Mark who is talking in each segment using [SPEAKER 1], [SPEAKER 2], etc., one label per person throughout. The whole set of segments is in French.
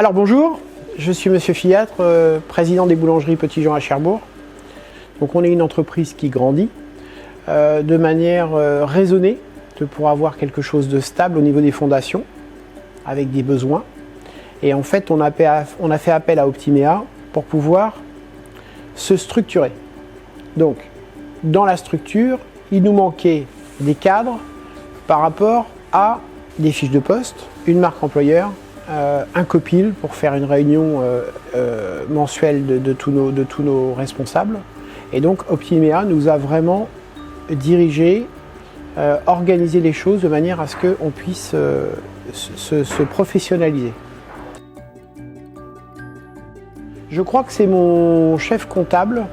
[SPEAKER 1] Alors bonjour, je suis Monsieur Fiatre, président des boulangeries Petit Jean à Cherbourg. Donc on est une entreprise qui grandit de manière raisonnée pour avoir quelque chose de stable au niveau des fondations, avec des besoins. Et en fait, on a fait appel à Optimea pour pouvoir se structurer. Donc, dans la structure, il nous manquait des cadres par rapport à des fiches de poste, une marque employeur, un copil pour faire une réunion mensuelle de tous nos responsables. Et donc Optimea nous a vraiment dirigé, organisé les choses de manière à ce qu'on puisse se professionnaliser. Je crois que c'est mon chef comptable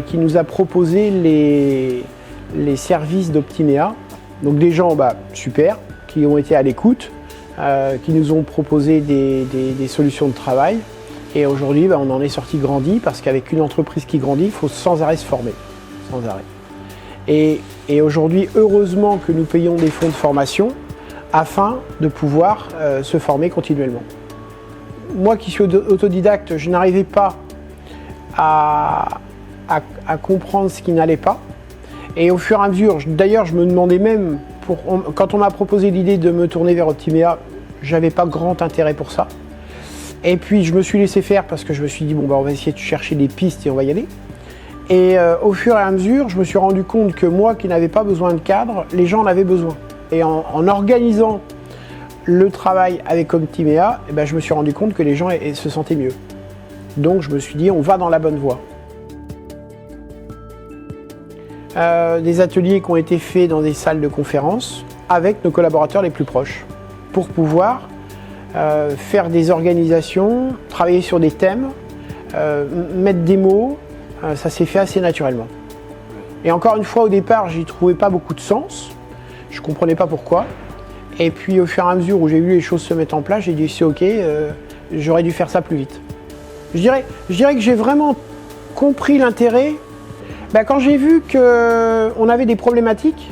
[SPEAKER 1] qui nous a proposé les services d'Optimea. Donc des gens super, qui ont été à l'écoute, qui nous ont proposé des solutions de travail. Et aujourd'hui, on en est sorti grandi parce qu'avec une entreprise qui grandit, il faut sans arrêt se former. Sans arrêt. Et aujourd'hui, heureusement que nous payons des fonds de formation afin de pouvoir se former continuellement. Moi qui suis autodidacte, je n'arrivais pas à comprendre ce qui n'allait pas. Et au fur et à mesure, d'ailleurs, je me demandais même, quand on m'a proposé l'idée de me tourner vers Optimea, j'avais pas grand intérêt pour ça. Et puis je me suis laissé faire parce que je me suis dit, on va essayer de chercher des pistes et on va y aller. Et au fur et à mesure, je me suis rendu compte que moi qui n'avais pas besoin de cadre, les gens en avaient besoin. Et en organisant le travail avec Optimea, je me suis rendu compte que les gens se sentaient mieux. Donc je me suis dit, on va dans la bonne voie. Des ateliers qui ont été faits dans des salles de conférence avec nos collaborateurs les plus proches pour pouvoir faire des organisations, travailler sur des thèmes, mettre des mots, ça s'est fait assez naturellement. Et encore une fois, au départ, j'y trouvais pas beaucoup de sens, je comprenais pas pourquoi. Et puis au fur et à mesure où j'ai vu les choses se mettre en place, j'ai dit c'est ok, j'aurais dû faire ça plus vite. Je dirais que j'ai vraiment compris l'intérêt quand j'ai vu qu'on avait des problématiques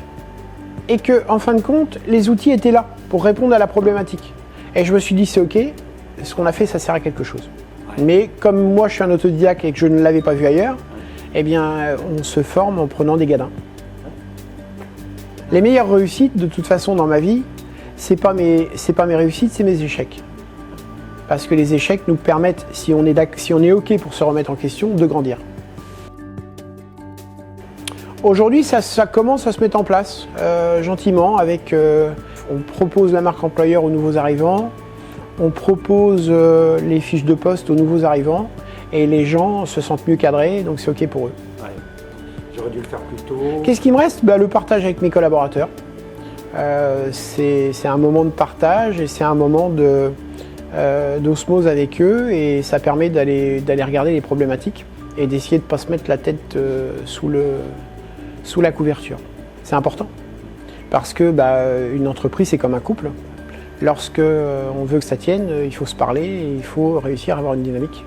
[SPEAKER 1] et que, en fin de compte, les outils étaient là pour répondre à la problématique. Et je me suis dit, c'est ok, ce qu'on a fait, ça sert à quelque chose. Ouais. Mais comme moi, je suis un autodidacte et que je ne l'avais pas vu ailleurs, on se forme en prenant des gadins. Les meilleures réussites, de toute façon, dans ma vie, c'est pas mes réussites, c'est mes échecs. Parce que les échecs nous permettent, si on est ok pour se remettre en question, de grandir. Aujourd'hui, ça commence à se mettre en place gentiment avec, on propose la marque employeur aux nouveaux arrivants, on propose les fiches de poste aux nouveaux arrivants et les gens se sentent mieux cadrés, donc c'est ok pour eux.
[SPEAKER 2] Ouais. J'aurais dû le faire plus tôt.
[SPEAKER 1] Qu'est-ce qui me reste ? Le partage avec mes collaborateurs. C'est un moment de partage et c'est un moment d'osmose avec eux et ça permet d'aller regarder les problématiques et d'essayer de ne pas se mettre la tête sous la couverture. C'est important parce que une entreprise c'est comme un couple. Lorsque on veut que ça tienne, il faut se parler et il faut réussir à avoir une dynamique.